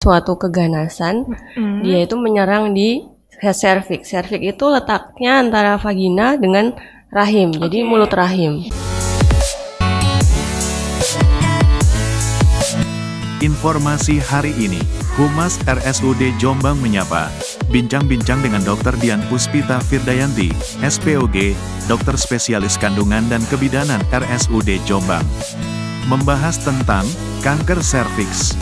suatu keganasan, dia itu menyerang di cervix. Cervix itu letaknya antara vagina dengan rahim, jadi mulut rahim. Informasi hari ini, Humas RSUD Jombang menyapa. Bincang-bincang dengan Dr. Dian Puspita Firdayanti, SPOG, dokter spesialis kandungan dan kebidanan RSUD Jombang. Membahas tentang kanker serviks.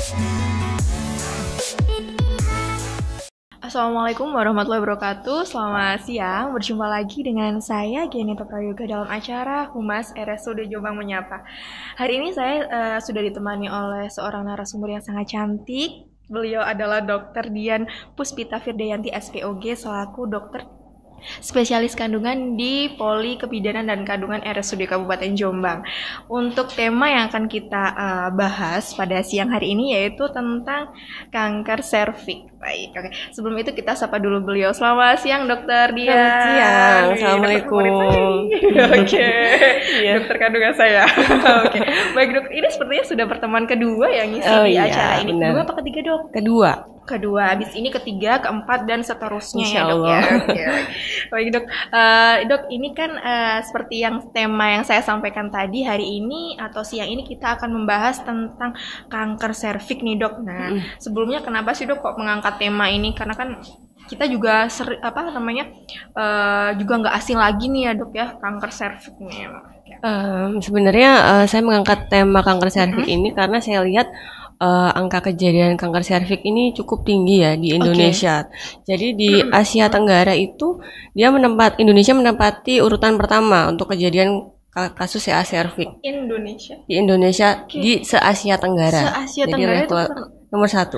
Assalamualaikum warahmatullahi wabarakatuh. Selamat siang, berjumpa lagi dengan saya Genita Prayoga dalam acara Humas RSUD Jombang Menyapa. Hari ini saya sudah ditemani oleh seorang narasumber yang sangat cantik. Beliau adalah Dr. Dian Puspita Firdayanti SPOG selaku dokter spesialis kandungan di Poli Kebidanan dan Kandungan RSUD Kabupaten Jombang. Untuk tema yang akan kita bahas pada siang hari ini yaitu tentang kanker serviks. Baik, oke. Sebelum itu kita sapa dulu beliau. Selamat siang, Dokter Dian. Selamat siang. Assalamualaikum. Oke, dokter kandungan saya. Oke, baik dok. Ini sepertinya sudah pertemuan kedua yang ngisi di acara ini. Benar. Kedua apa ketiga dok? Kedua, habis ini ketiga, keempat, dan seterusnya ya dok ya. Oke. Baik dok, dok ini kan seperti yang tema yang saya sampaikan tadi, hari ini atau siang ini kita akan membahas tentang kanker serviks nih dok. Nah, sebelumnya kenapa sih dok kok mengangkat tema ini? Karena kan kita juga juga nggak asing lagi nih ya dok ya, kanker serviks nih. Sebenarnya saya mengangkat tema kanker serviks ini karena saya lihat angka kejadian kanker serviks ini cukup tinggi ya di Indonesia. Jadi di Asia Tenggara itu Indonesia menempati urutan pertama untuk kejadian kasus CA serviks. Di Indonesia di se-Asia Tenggara. Jadi level nomor 1.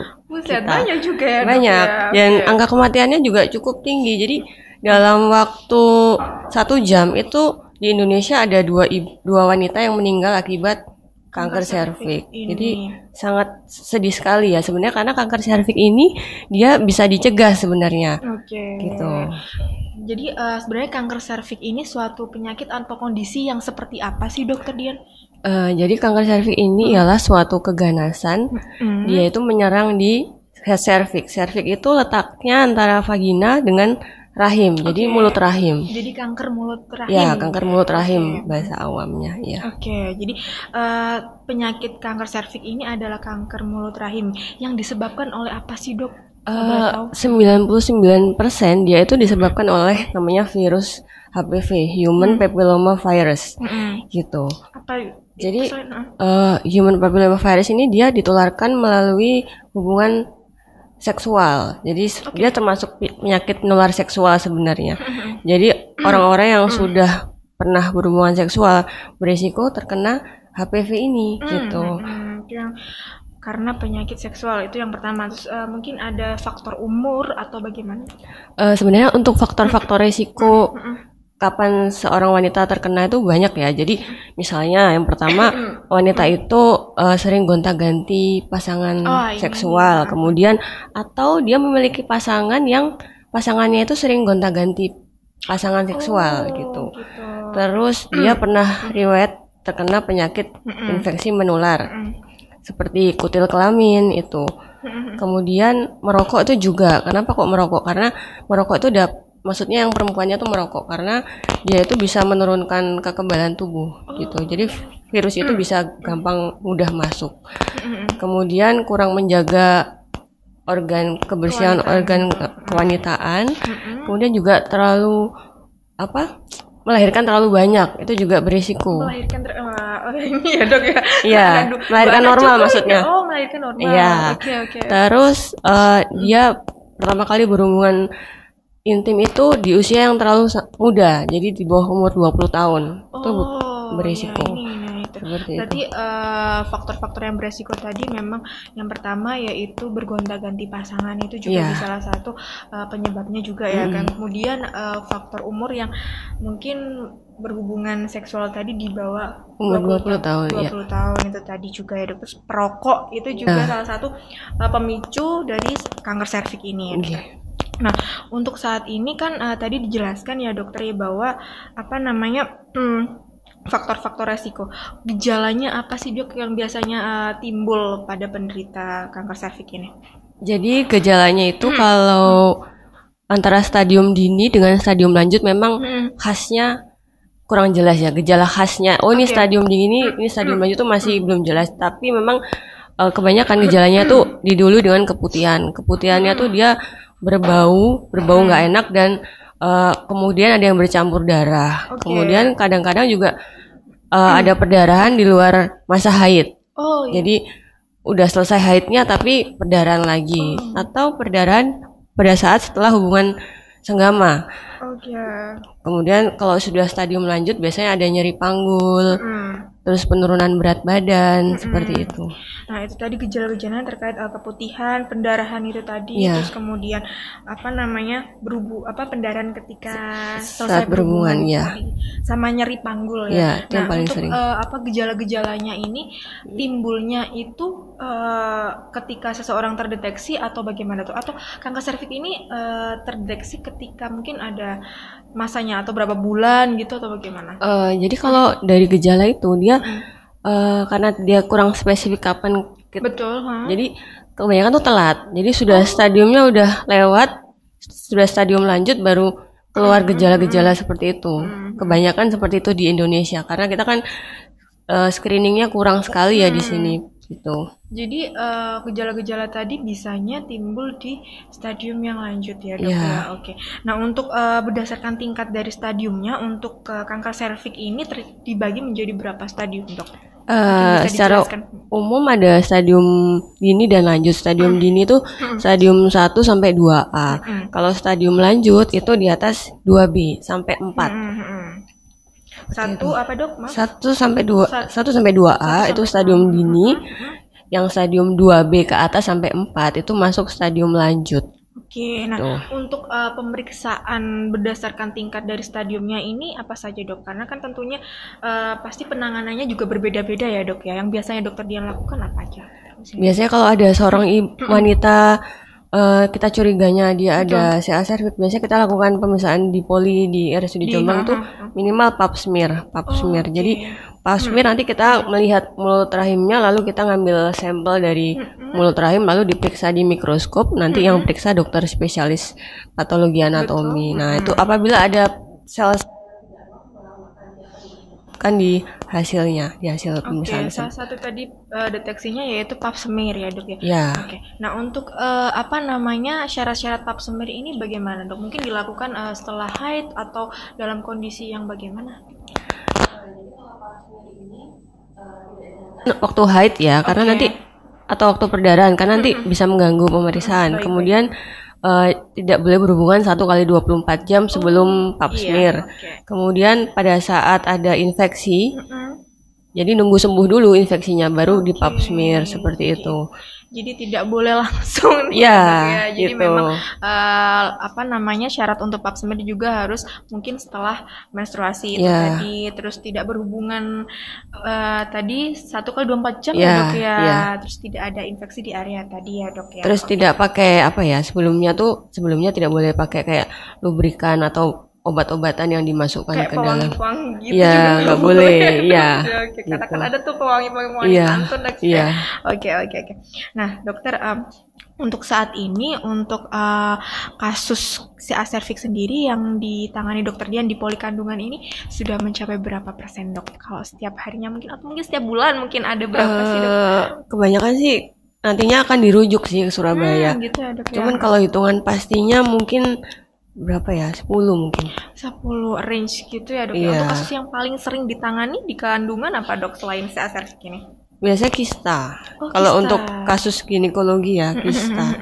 Banyak juga ya. Banyak. Dan angka kematiannya juga cukup tinggi. Jadi dalam waktu 1 jam itu di Indonesia ada dua wanita yang meninggal akibat kanker serviks. Jadi sangat sedih sekali ya sebenarnya karena kanker serviks ini dia bisa dicegah sebenarnya. Gitu. Jadi sebenarnya kanker serviks ini suatu penyakit atau kondisi yang seperti apa sih Dokter Dian? Jadi kanker serviks ini ialah suatu keganasan. Dia itu menyerang di cervix. Cervix itu letaknya antara vagina dengan rahim, jadi mulut rahim. Jadi kanker mulut rahim. Ya, kanker mulut rahim bahasa awamnya. Ya. Jadi penyakit kanker serviks ini adalah kanker mulut rahim yang disebabkan oleh apa sih dok? 99% dia itu disebabkan oleh namanya virus HPV, Human Papilloma Virus, gitu. Jadi Human Papilloma Virus ini dia ditularkan melalui hubungan seksual. Jadi dia termasuk penyakit menular seksual sebenarnya. Jadi orang-orang yang sudah pernah berhubungan seksual berisiko terkena HPV ini gitu. Karena penyakit seksual itu yang pertama. Terus mungkin ada faktor umur atau bagaimana? Sebenarnya untuk faktor-faktor risiko kapan seorang wanita terkena itu banyak ya. Jadi misalnya yang pertama wanita itu sering gonta-ganti pasangan seksual, kemudian atau dia memiliki pasangan yang pasangannya itu sering gonta-ganti pasangan seksual gitu. Terus dia pernah riwayat terkena penyakit infeksi menular seperti kutil kelamin itu. Kemudian merokok itu juga. Kenapa kok merokok? Karena merokok itu maksudnya yang perempuannya tuh merokok karena dia itu bisa menurunkan kekebalan tubuh gitu. Jadi virus itu bisa gampang mudah masuk. Kemudian kurang menjaga kebersihan organ kewanitaan. Kemudian juga terlalu melahirkan terlalu banyak, itu juga berisiko. Ini ya dok ya. Iya, melahirkan normal maksudnya. Melahirkan normal. Iya. Terus dia pertama kali berhubungan intim itu di usia yang terlalu muda, jadi di bawah umur 20 tahun. Itu berisiko. Berarti faktor-faktor yang beresiko tadi memang yang pertama yaitu bergonta-ganti pasangan itu juga bisa salah satu penyebabnya juga ya kan. Kemudian faktor umur yang mungkin berhubungan seksual tadi di bawah umur 20 tahun. 20 tahun itu tadi juga ya dok. Terus perokok itu juga salah satu pemicu dari kanker serviks ini ya. Nah, untuk saat ini kan tadi dijelaskan ya dokter ya bahwa faktor-faktor resiko. Gejalanya apa sih dok yang biasanya timbul pada penderita kanker serviks ini? Jadi gejalanya itu kalau antara stadium dini dengan stadium lanjut memang khasnya kurang jelas ya, gejala khasnya. Oh ini stadium dini, ini stadium lanjut tuh masih belum jelas. Tapi memang kebanyakan gejalanya tuh didulu dengan keputihan. Keputihannya tuh dia berbau nggak enak dan kemudian ada yang bercampur darah. Kemudian kadang-kadang juga ada perdarahan di luar masa haid. Jadi udah selesai haidnya tapi perdarahan lagi atau perdarahan pada saat setelah hubungan senggama. Kemudian kalau sudah stadium lanjut biasanya ada nyeri panggul, terus penurunan berat badan seperti itu. Nah itu tadi gejala-gejalanya terkait keputihan, pendarahan itu tadi, terus kemudian pendarahan ketika selesai saat berhubungan sama nyeri panggul ya. Nah paling untuk sering. Gejala-gejalanya ini timbulnya itu ketika seseorang terdeteksi atau bagaimana tuh? Atau kanker serviks ini terdeteksi ketika mungkin ada masanya atau berapa bulan gitu atau bagaimana? Jadi kalau dari gejala itu dia karena dia kurang spesifik kapan jadi kebanyakan tuh telat. Jadi sudah stadiumnya udah lewat, sudah stadium lanjut baru keluar gejala-gejala seperti itu. Kebanyakan seperti itu di Indonesia karena kita kan screeningnya kurang sekali ya di sini gitu. Jadi gejala-gejala tadi bisanya timbul di stadium yang lanjut ya dok ya. Oke. Nah untuk berdasarkan tingkat dari stadiumnya untuk kanker serviks ini dibagi menjadi berapa stadium dok? Secara umum ada stadium dini dan lanjut. Stadium dini itu stadium 1 sampai 2A. Kalau stadium lanjut itu di atas 2B sampai 4. Satu apa dok? 1 sampai 2A itu stadium dini. Yang stadium 2B ke atas sampai 4 itu masuk stadium lanjut. Oke, nah untuk pemeriksaan berdasarkan tingkat dari stadiumnya ini apa saja dok? Karena kan tentunya pasti penanganannya juga berbeda-beda ya dok ya. Yang biasanya dokter Dian lakukan apa aja? Biasanya kalau ada seorang wanita kita curiganya dia ada CA cervix, biasanya kita lakukan pemeriksaan di poli di RSUD Jombang tuh minimal pap smear. Jadi pap smear nanti kita melihat mulut rahimnya, lalu kita ngambil sampel dari mulut rahim lalu diperiksa di mikroskop, nanti yang periksa dokter spesialis patologi anatomi. Nah itu apabila ada sel kan di hasilnya, di hasil pemeriksaan. Salah satu tadi deteksinya yaitu pap smear ya dok ya. Nah untuk syarat-syarat pap smear ini bagaimana dok? Mungkin dilakukan setelah haid atau dalam kondisi yang bagaimana? Waktu haid ya, karena nanti atau waktu perdarahan karena nanti bisa mengganggu pemeriksaan. Kemudian tidak boleh berhubungan 1x24 jam sebelum pap smear. Kemudian pada saat ada infeksi, jadi nunggu sembuh dulu infeksinya baru di pap smear seperti itu. Jadi tidak boleh langsung ya. Jadi memang syarat untuk pap smear juga harus mungkin setelah menstruasi itu tadi, terus tidak berhubungan tadi 1x24 jam ya dok ya. Terus tidak ada infeksi di area tadi ya dok ya. Terus tidak pakai sebelumnya tidak boleh pakai kayak lubrikan atau obat-obatan yang dimasukkan kayak ke dalam. Pewangi-pewangi gitu juga nggak boleh. Karena kan ada tuh pewangi-pewangi santun. Oke. Nah dokter, untuk saat ini untuk kasus CA cervix sendiri yang ditangani dokter Dian di poli kandungan ini sudah mencapai berapa persen dok? Kalau setiap harinya mungkin atau mungkin setiap bulan mungkin ada berapa sih dok? Kebanyakan sih nantinya akan dirujuk sih ke Surabaya. Gitu ya, dok, Cuman kalau hitungan pastinya mungkin berapa ya? 10 mungkin. 10 range gitu ya dok. Untuk kasus yang paling sering ditangani di kandungan apa dok selain CA cervix ini? Biasanya kista. Kalau untuk kasus ginekologi ya kista.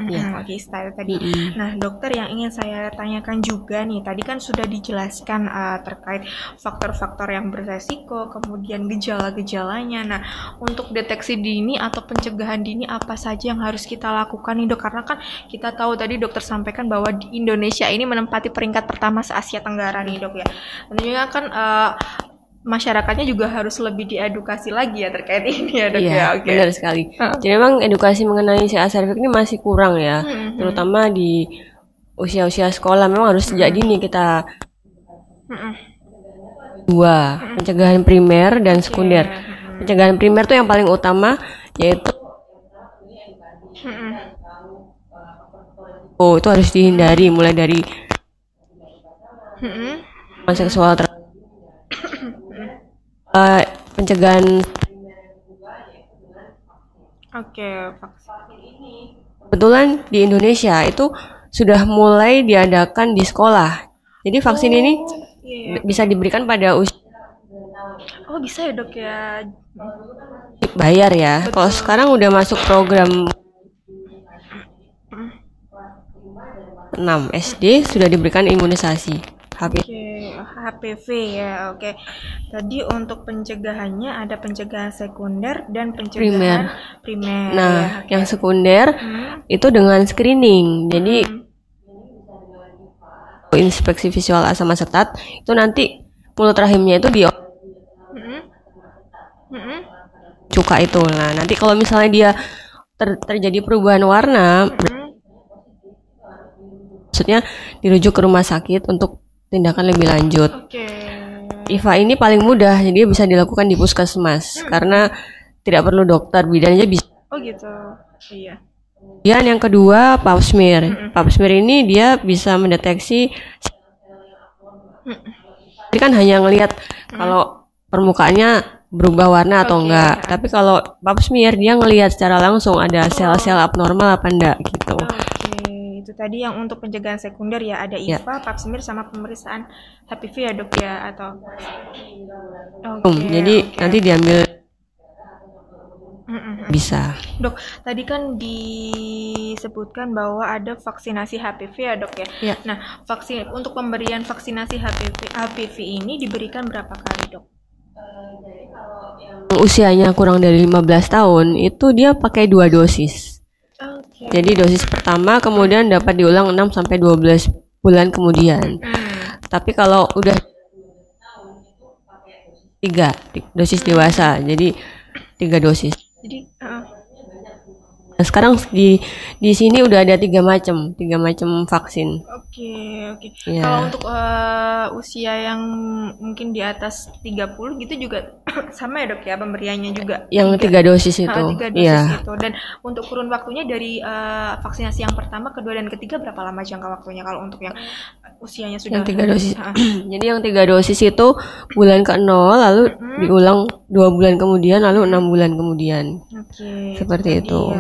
Kista itu tadi. Nah dokter, yang ingin saya tanyakan juga nih, tadi kan sudah dijelaskan terkait faktor-faktor yang beresiko, kemudian gejala-gejalanya. Nah untuk deteksi dini atau pencegahan dini apa saja yang harus kita lakukan nih dok? Karena kan kita tahu tadi dokter sampaikan bahwa di Indonesia ini menempati peringkat pertama se-Asia Tenggara nih dok ya. Tentunya kan masyarakatnya juga harus lebih diedukasi lagi ya terkait ini ya dok ya. Benar sekali. Jadi memang edukasi mengenai CA cervix ini masih kurang ya, terutama di usia-usia sekolah. Memang harus sejak dini kita pencegahan primer dan sekunder. Pencegahan primer tuh yang paling utama yaitu Oh, itu harus dihindari mulai dari seksual pencegahan. Oke, vaksin. Kebetulan di Indonesia itu sudah mulai diadakan di sekolah. Jadi vaksin ini bisa diberikan pada usia. Oh, bisa ya dok ya? Bayar ya. Kalau sekarang udah masuk program 6 SD sudah diberikan imunisasi HPV. HPV ya, oke. Tadi untuk pencegahannya ada pencegahan sekunder dan pencegahan primer. Nah, yang sekunder itu dengan screening. Jadi inspeksi visual asam asetat itu nanti mulut rahimnya itu di cuka itu. Nah, nanti kalau misalnya dia terjadi perubahan warna, maksudnya dirujuk ke rumah sakit untuk tindakan lebih lanjut. IVA ini paling mudah, jadi bisa dilakukan di puskesmas karena tidak perlu dokter, bidannya bisa. Oh gitu, iya. Dan yang kedua pap smear. Pap smear ini dia bisa mendeteksi. Jadi kan hanya ngelihat kalau permukaannya berubah warna atau enggak. Tapi kalau pap smear dia ngelihat secara langsung ada sel-sel abnormal apa enggak gitu. Itu tadi yang untuk pencegahan sekunder ya, ada IVA, pap smear sama pemeriksaan HPV ya dok ya, atau jadi nanti diambil bisa. Dok, tadi kan disebutkan bahwa ada vaksinasi HPV ya dok ya. Nah, untuk pemberian vaksinasi HPV ini diberikan berapa kali dok? Usianya kurang dari 15 tahun itu dia pakai 2 dosis. Jadi dosis pertama kemudian dapat diulang 6 sampai 12 bulan kemudian. Tapi kalau udah 3 dosis dewasa, jadi 3 dosis. Jadi nah, sekarang di sini udah ada 3 macam vaksin. Oke. Ya. Kalau untuk usia yang mungkin di atas 30 gitu juga sama ya dok ya pemberiannya juga? Yang 3 dosis itu. 3 dosis itu. Dan untuk kurun waktunya dari vaksinasi yang pertama, kedua dan ketiga berapa lama jangka waktunya kalau untuk yang usianya sudah? Yang 3 dosis. Jadi yang 3 dosis itu bulan ke-0 lalu diulang 2 bulan kemudian lalu 6 bulan kemudian. Seperti itu.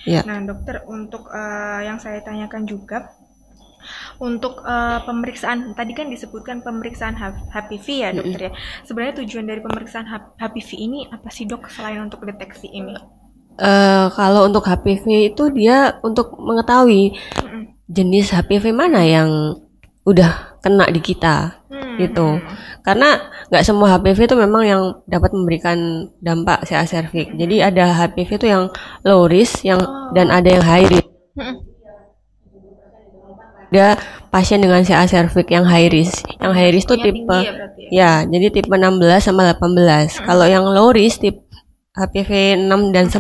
Ya. Nah dokter, untuk yang saya tanyakan juga untuk pemeriksaan, tadi kan disebutkan pemeriksaan HPV ya dokter ya. Sebenarnya tujuan dari pemeriksaan HPV ini apa sih dok selain untuk deteksi ini? Kalau untuk HPV itu dia untuk mengetahui jenis HPV mana yang udah kena di kita gitu. Karena nggak semua HPV itu memang yang dapat memberikan dampak CA cervix. Jadi ada HPV itu yang low risk dan ada yang high risk. Ada pasien dengan CA cervix yang high risk. Yang high risk itu tipe ya, jadi tipe 16 sama 18. Kalau yang low risk tipe HPV 6 dan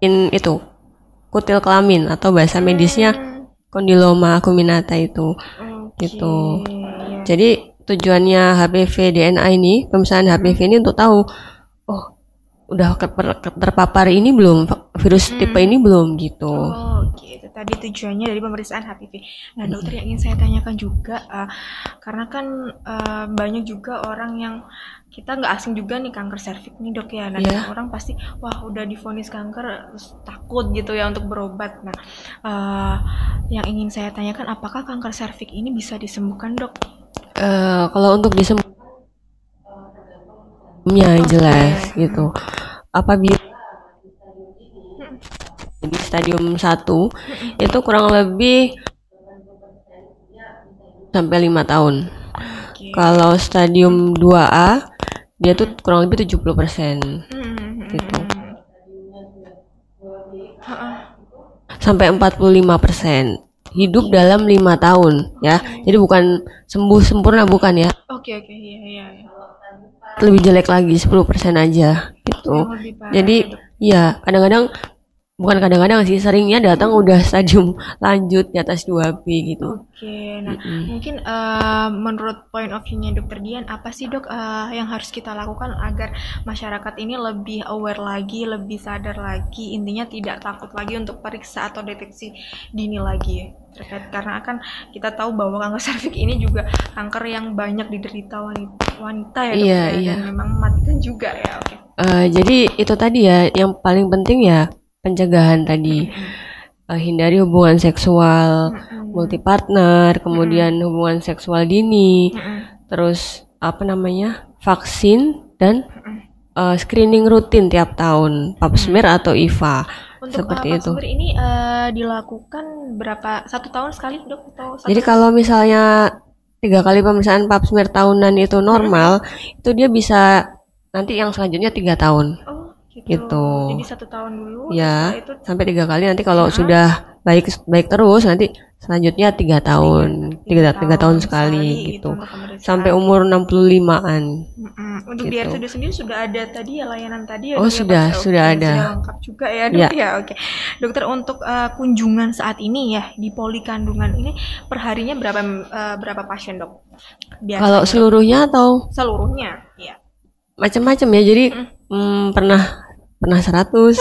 9 itu kutil kelamin atau bahasa medisnya kondiloma acuminata itu. Gitu. Jadi tujuannya HPV DNA ini, pemeriksaan HPV ini untuk tahu, oh udah terpapar ini belum, virus tipe ini belum gitu. Gitu. Tadi tujuannya dari pemeriksaan HPV. Nah dokter, yang ingin saya tanyakan juga, karena kan banyak juga orang yang kita nggak asing juga nih kanker serviks nih dok ya. Nah orang pasti wah udah divonis kanker terus takut gitu ya untuk berobat. Nah yang ingin saya tanyakan, apakah kanker serviks ini bisa disembuhkan dok? Kalau untuk disembuhkan jelas gitu. Apabila di stadium 1 itu kurang lebih sampai 5 tahun. Kalau stadium 2A dia tuh kurang lebih 70% gitu. Sampai 45%. Hidup dalam 5 tahun ya. Jadi bukan sembuh sempurna, bukan ya. Iya. Lebih jelek lagi 10% aja gitu. Jadi ya kadang-kadang Bukan kadang-kadang sih, seringnya datang udah stadium lanjut di atas 2B gitu. Oke, nah mungkin menurut point of view-nya Dokter Dian, apa sih dok yang harus kita lakukan agar masyarakat ini lebih aware lagi, lebih sadar lagi, intinya tidak takut lagi untuk periksa atau deteksi dini lagi ya? Terkait karena kan kita tahu bahwa kanker serviks ini juga kanker yang banyak diderita wanita ya dok Iya, ya, iya. dan memang mematikan juga ya. Oke. Jadi itu tadi ya, yang paling penting ya pencegahan tadi. Hindari hubungan seksual multi partner, kemudian hubungan seksual dini, terus vaksin dan screening rutin tiap tahun, pap smear atau IVA. Untuk Seperti pap itu. smear ini dilakukan berapa, 1 tahun sekali dok atau Jadi kalau misalnya 3 kali pemeriksaan pap smear tahunan itu normal, itu dia bisa nanti yang selanjutnya 3 tahun. Oh, Gitu. Jadi 1 tahun dulu, Ya, setelah itu sampai 3 kali. Nanti kalau sudah baik terus, nanti selanjutnya 3 tahun, 3 tahun sekali gitu. untuk pemeriksaan. Sampai umur 65-an. Untuk di RSUD sendiri sudah ada tadi ya layanan tadi ya? Oh, dok, ya, Pak? sudah Oke, ada. Sudah lengkap juga ya dok ya. Oke. Dokter, untuk kunjungan saat ini ya di poli kandungan ini perharinya berapa pasien dok? Biasanya, Kalau dok? seluruhnya atau Seluruhnya, ya. macam-macam ya. Jadi pernah 100.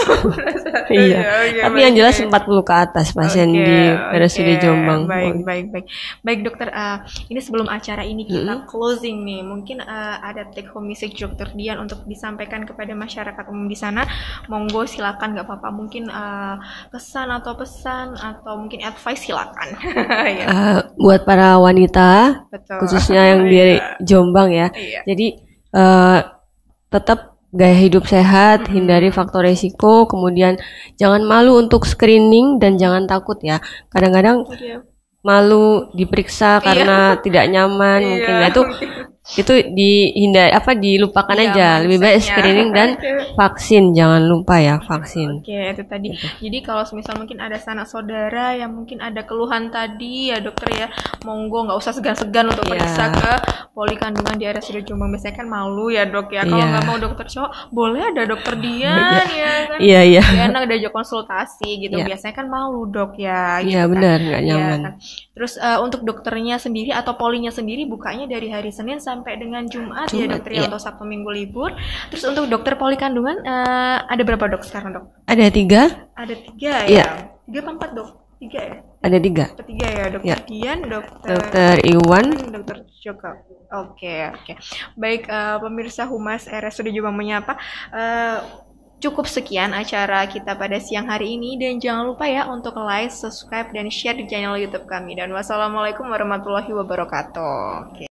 Iya. Oke, Tapi baik, yang jelas baik. 40 ke atas pasien di RSUD Jombang. Baik dokter, ini sebelum acara ini kita closing nih, mungkin ada take home message Dokter Dian untuk disampaikan kepada masyarakat umum di sana. Monggo silakan, nggak apa-apa, mungkin pesan atau mungkin advice silakan. Ya, Buat para wanita, betul. khususnya yang di Jombang ya. Iya. Jadi tetap gaya hidup sehat, hindari faktor resiko, kemudian jangan malu untuk screening dan jangan takut ya. Kadang-kadang Iya. malu diperiksa karena tidak nyaman mungkin. Nah, itu dilupakan Iya, aja. Lebih baik mindsetnya. screening dan vaksin, jangan lupa ya vaksin. Oke, itu tadi. Jadi kalau misal mungkin ada sanak saudara yang mungkin ada keluhan tadi ya dokter ya, monggo nggak usah segan-segan untuk periksa ke poli kandungan di RSUD Jombang. Biasanya kan malu ya dok ya. Kalau nggak mau dokter cowok, boleh ada dokter Dian ya kan. Iya. Ya, enak diajak konsultasi gitu. Iya. Biasanya kan malu dok ya. Iya, gitu kan. benar, nggak Iya, nyaman. kan. Terus untuk dokternya sendiri atau polinya sendiri bukanya dari hari Senin sampai dengan Jumat ya dokter ya, iya. untuk Sabtu Minggu libur. Terus untuk dokter poli kandungan ada berapa dok sekarang dok? Ada 3? Ada 3 ya? Iya. 3 apa 4 dok? 3 ya? Ada 3. Ketiga ya, dokter Iya. Dian, Dokter Iwan. dokter Joko. Oke. Baik, pemirsa Humas RSUD Jombang Menyapa, cukup sekian acara kita pada siang hari ini, dan jangan lupa ya untuk like, subscribe, dan share di channel YouTube kami. Dan wassalamualaikum warahmatullahi wabarakatuh. Oke.